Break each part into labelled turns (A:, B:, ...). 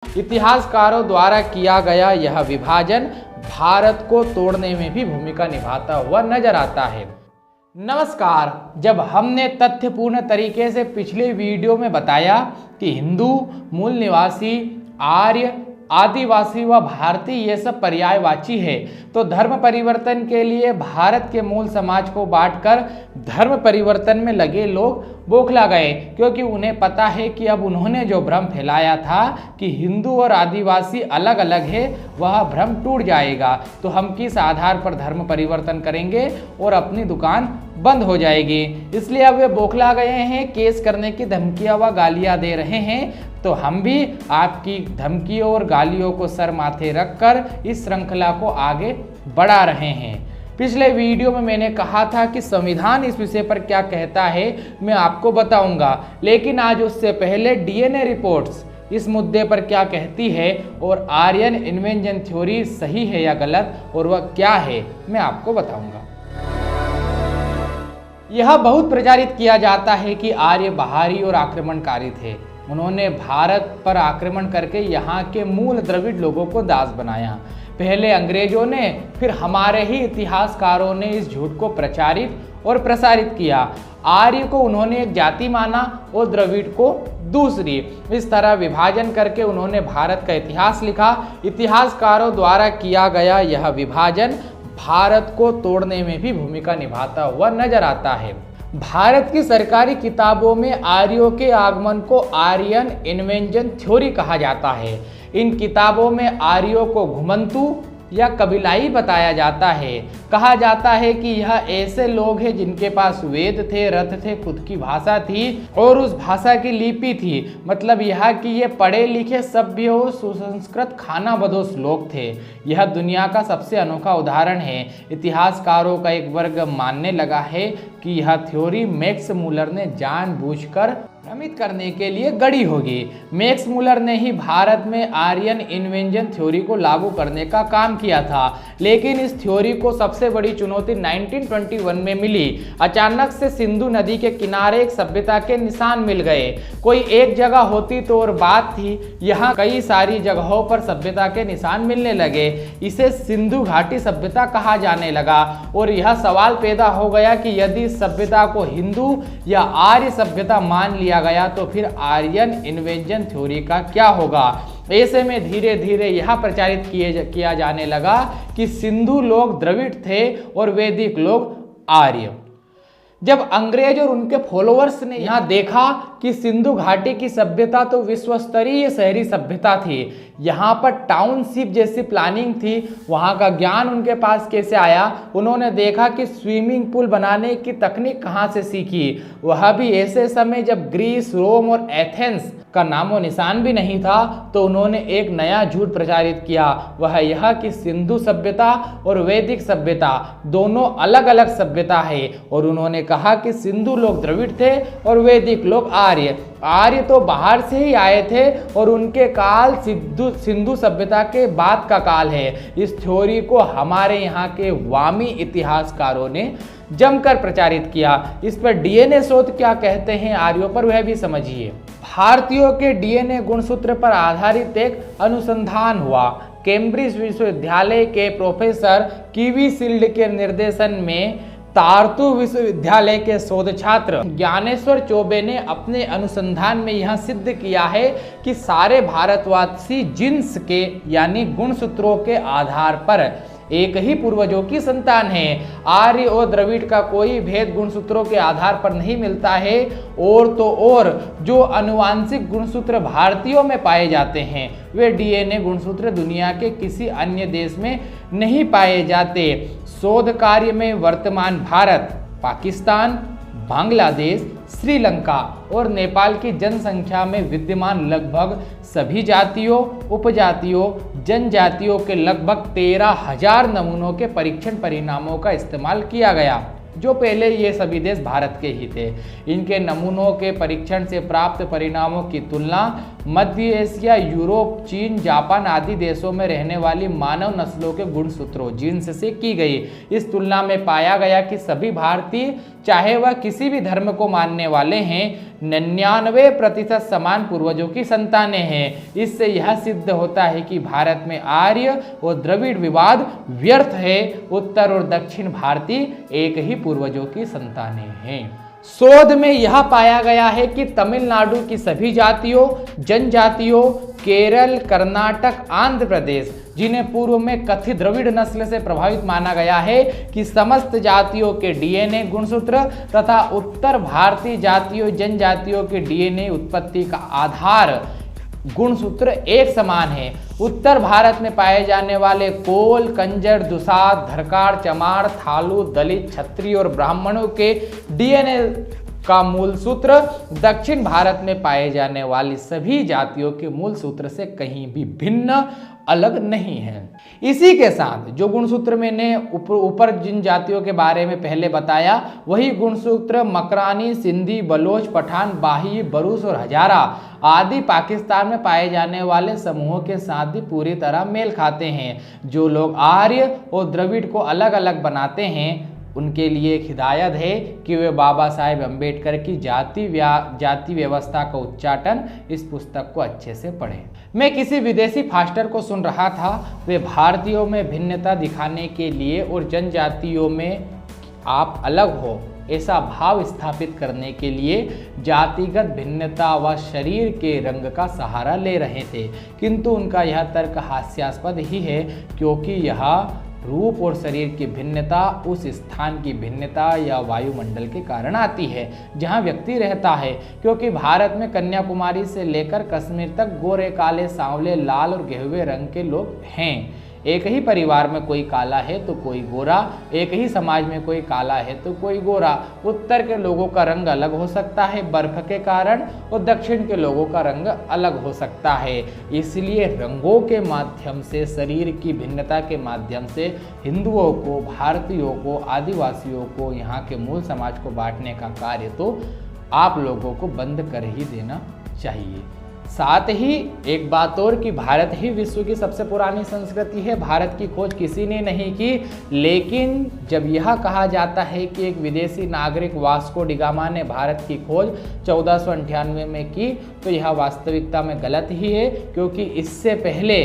A: इतिहासकारों द्वारा किया गया यह विभाजन भारत को तोड़ने में भी भूमिका निभाता हुआ नजर आता है। नमस्कार। जब हमने तथ्यपूर्ण तरीके से पिछले वीडियो में बताया कि हिंदू, मूल निवासी, आर्य, आदिवासी व भारतीय ये सब पर्यायवाची है, तो धर्म परिवर्तन के लिए भारत के मूल समाज को बांटकर धर्म परिवर्तन में लगे लोग बौखला गए, क्योंकि उन्हें पता है कि अब उन्होंने जो भ्रम फैलाया था कि हिंदू और आदिवासी अलग अलग है, वह भ्रम टूट जाएगा। तो हम किस आधार पर धर्म परिवर्तन करेंगे और अपनी दुकान बंद हो जाएगी। इसलिए अब वे बौखला गए हैं, केस करने की धमकियां व गालियां दे रहे हैं। तो हम भी आपकी धमकियों और गालियों को सर माथे रखकर इस श्रृंखला को आगे बढ़ा रहे हैं। पिछले वीडियो में मैंने कहा था कि संविधान इस विषय पर क्या कहता है मैं आपको बताऊंगा, लेकिन आज उससे पहले डीएनए रिपोर्ट्स इस मुद्दे पर क्या कहती है और आर्यन इन्वेंशन थ्योरी सही है या गलत और वह क्या है मैं आपको बताऊंगा। यह बहुत प्रचारित किया जाता है कि आर्य बाहरी और आक्रमणकारी थे। उन्होंने भारत पर आक्रमण करके यहाँ के मूल द्रविड़ लोगों को दास बनाया। पहले अंग्रेजों ने, फिर हमारे ही इतिहासकारों ने इस झूठ को प्रचारित और प्रसारित किया। आर्य को उन्होंने एक जाति माना और द्रविड़ को दूसरी। इस तरह विभाजन करके उन्होंने भारत का इतिहास लिखा। इतिहासकारों द्वारा किया गया यह विभाजन भारत को तोड़ने में भी भूमिका निभाता हुआ नजर आता है। भारत की सरकारी किताबों में आर्यों के आगमन को आर्यन इन्वेंशन थ्योरी कहा जाता है। इन किताबों में आर्यों को घुमंतू या कबीलाई बताया जाता है। कहा जाता है कि यह ऐसे लोग हैं जिनके पास वेद थे, रथ थे, खुद की भाषा थी और उस भाषा की लिपि थी। मतलब यह कि ये पढ़े लिखे, सभ्य और सुसंस्कृत खानाबदोश लोग थे। यह दुनिया का सबसे अनोखा उदाहरण है। इतिहासकारों का एक वर्ग मानने लगा है कि यह थ्योरी मैक्स मूलर ने जानबूझकर भ्रमित करने के लिए गढ़ी होगी। मैक्स मूलर ने ही भारत में आर्यन इन्वेंशन थ्योरी को लागू करने का काम किया था, लेकिन इस थ्योरी को सबसे बड़ी चुनौती 1921 में मिली। अचानक से सिंधु नदी के किनारे एक सभ्यता के निशान मिल गए। कोई एक जगह होती तो और बात थी, यहाँ कई सारी जगहों पर सभ्यता के निशान मिलने लगे। इसे सिंधु घाटी सभ्यता कहा जाने लगा और यह सवाल पैदा हो गया कि यदि इस सभ्यता को हिंदू या आर्य सभ्यता मान लिया गया तो फिर आर्यन इन्वेंशन थ्योरी का क्या होगा। ऐसे में धीरे धीरे यह प्रचारित किया जाने लगा कि सिंधु लोग द्रविड़ थे और वैदिक लोग आर्य। जब अंग्रेज और उनके फॉलोअर्स ने यहाँ देखा कि सिंधु घाटी की सभ्यता तो विश्व स्तरीय शहरी सभ्यता थी, यहाँ पर टाउनशिप जैसी प्लानिंग थी, वहाँ का ज्ञान उनके पास कैसे आया। उन्होंने देखा कि स्विमिंग पूल बनाने की तकनीक कहाँ से सीखी, वह भी ऐसे समय जब ग्रीस, रोम और एथेंस का नामो निशान भी नहीं था। तो उन्होंने एक नया झूठ प्रचारित किया, वह यह कि सिंधु सभ्यता और वैदिक सभ्यता दोनों अलग अलग सभ्यता है। और उन्होंने कहा कि सिंधु लोग द्रविड़ थे और वैदिक लोग आर्य। आर्य तो बाहर से ही आए थे और उनके काल सिंधु सभ्यता के बाद का काल है। इस थ्योरी को हमारे यहाँ के वामी इतिहासकारों ने जमकर प्रचारित किया। इस पर डीएनए शोध क्या कहते हैं आर्यों पर, वह भी समझिए। भारतीयों के डीएनए गुणसूत्र पर आधारित एक अनुसंधान हुआ। कैम्ब्रिज विश्वविद्यालय के प्रोफेसर कीवी सील्ड के निर्देशन में तारतु विश्वविद्यालय के शोध छात्र ज्ञानेश्वर चौबे ने अपने अनुसंधान में यह सिद्ध किया है कि सारे भारतवासी जिन्स के यानी गुणसूत्रों के आधार पर एक ही पूर्वजों की संतान है। आर्य और द्रविड़ का कोई भेद गुणसूत्रों के आधार पर नहीं मिलता है। और तो और जो अनुवांशिक गुणसूत्र भारतीयों में पाए जाते हैं वे डीएनए गुणसूत्र दुनिया के किसी अन्य देश में नहीं पाए जाते। शोध कार्य में वर्तमान भारत, पाकिस्तान, बांग्लादेश, श्रीलंका और नेपाल की जनसंख्या में विद्यमान लगभग सभी जातियों, उपजातियों, जनजातियों के लगभग 13,000 नमूनों के परीक्षण परिणामों का इस्तेमाल किया गया, जो पहले ये सभी देश भारत के ही थे। इनके नमूनों के परीक्षण से प्राप्त परिणामों की तुलना मध्य एशिया, यूरोप, चीन, जापान आदि देशों में रहने वाली मानव नस्लों के गुणसूत्रों जीन्स से की गई। इस तुलना में पाया गया कि सभी भारतीय चाहे वह किसी भी धर्म को मानने वाले हैं, 99% समान पूर्वजों की संतानें हैं। इससे यह सिद्ध होता है कि भारत में आर्य और द्रविड़ विवाद व्यर्थ है। उत्तर और दक्षिण भारतीय एक ही पूर्वजों की संतानें हैं। शोध में यह पाया गया है कि तमिलनाडु की सभी जातियों, जनजातियों, केरल, कर्नाटक, आंध्र प्रदेश, जिन्हें पूर्व में कथित द्रविड़ नस्ल से प्रभावित माना गया है, कि समस्त जातियों के डीएनए गुणसूत्र तथा उत्तर भारतीय जातियों, जनजातियों के डीएनए उत्पत्ति का आधार गुणसूत्र एक समान है। उत्तर भारत में पाए जाने वाले कोल, कंजर, दुसाध, धरकार, चमार, थालू, दलित, क्षत्रिय और ब्राह्मणों के डीएनए का मूल सूत्र दक्षिण भारत में पाए जाने वाली सभी जातियों के मूल सूत्र से कहीं भी भिन्न अलग नहीं है। इसी के साथ जो गुणसूत्र मैंने ऊपर जिन जातियों के बारे में पहले बताया, वही गुणसूत्र मकरानी, सिंधी, बलोच, पठान, बाही, बरूस और हजारा आदि पाकिस्तान में पाए जाने वाले समूहों के साथ भी पूरी तरह मेल खाते हैं। जो लोग आर्य और द्रविड़ को अलग अलग बनाते हैं, उनके लिए एक हिदायत है कि वे बाबा साहेब अम्बेडकर की जाति व्यवस्था का उच्चाटन इस पुस्तक को अच्छे से पढ़ें। मैं किसी विदेशी फास्टर को सुन रहा था, वे भारतीयों में भिन्नता दिखाने के लिए और जनजातियों में आप अलग हो ऐसा भाव स्थापित करने के लिए जातिगत भिन्नता व शरीर के रंग का सहारा ले रहे थे, किंतु उनका यह तर्क हास्यास्पद ही है, क्योंकि यह रूप और शरीर की भिन्नता उस स्थान की भिन्नता या वायुमंडल के कारण आती है जहां व्यक्ति रहता है। क्योंकि भारत में कन्याकुमारी से लेकर कश्मीर तक गोरे, काले, सांवले, लाल और गेहुए रंग के लोग हैं। एक ही परिवार में कोई काला है तो कोई गोरा, एक ही समाज में कोई काला है तो कोई गोरा। उत्तर के लोगों का रंग अलग हो सकता है बर्फ के कारण, और दक्षिण के लोगों का रंग अलग हो सकता है। इसलिए रंगों के माध्यम से, शरीर की भिन्नता के माध्यम से हिंदुओं को, भारतीयों को, आदिवासियों को, यहाँ के मूल समाज को बांटने का कार्य तो आप लोगों को बंद कर ही देना चाहिए। साथ ही एक बात और कि भारत ही विश्व की सबसे पुरानी संस्कृति है। भारत की खोज किसी ने नहीं की, लेकिन जब यह कहा जाता है कि एक विदेशी नागरिक वास्को डिगामा ने भारत की खोज 1498 में की, तो यह वास्तविकता में गलत ही है। क्योंकि इससे पहले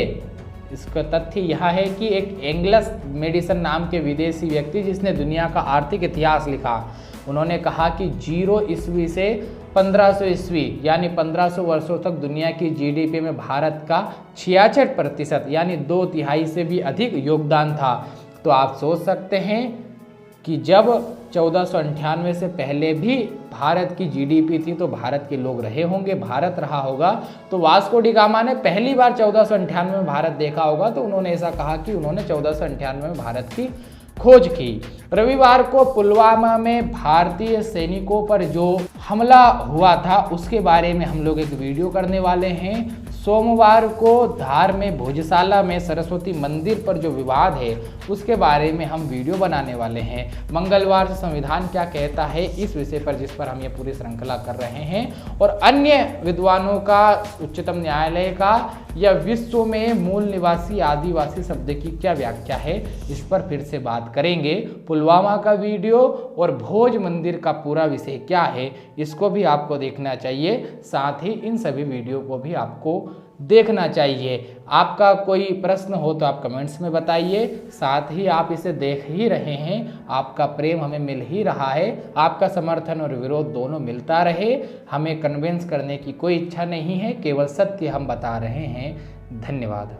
A: इसका तथ्य यह है कि एक एंग्लस मेडिसन नाम के विदेशी व्यक्ति, जिसने दुनिया का आर्थिक इतिहास लिखा, उन्होंने कहा कि 0 ईस्वी से 1500 ईस्वी यानी 1500 वर्षों तक दुनिया की जीडीपी में भारत का 66% यानी 2/3 से भी अधिक योगदान था। तो आप सोच सकते हैं कि जब 1498 से पहले भी भारत की जीडीपी थी तो भारत के लोग रहे होंगे, भारत रहा होगा। तो वास्को डिगामा ने पहली बार 1498 में भारत देखा होगा, तो उन्होंने ऐसा कहा कि उन्होंने 1498 में भारत की खोज की। रविवार को पुलवामा में भारतीय सैनिकों पर जो हमला हुआ था उसके बारे में हम लोग एक वीडियो करने वाले हैं। सोमवार को धार में भोजशाला में सरस्वती मंदिर पर जो विवाद है उसके बारे में हम वीडियो बनाने वाले हैं। मंगलवार से संविधान क्या कहता है इस विषय पर, जिस पर हम ये पूरी श्रृंखला कर रहे हैं, और अन्य विद्वानों का, उच्चतम न्यायालय का या विश्व में मूल निवासी आदिवासी शब्द की क्या व्याख्या है, इस पर फिर से बात करेंगे। पुलवामा का वीडियो और भोज मंदिर का पूरा विषय क्या है, इसको भी आपको देखना चाहिए। साथ ही इन सभी वीडियो को भी आपको देखना चाहिए। आपका कोई प्रश्न हो तो आप कमेंट्स में बताइए। साथ ही आप इसे देख ही रहे हैं, आपका प्रेम हमें मिल ही रहा है, आपका समर्थन और विरोध दोनों मिलता रहे। हमें कन्विंस करने की कोई इच्छा नहीं है, केवल सत्य हम बता रहे हैं। धन्यवाद।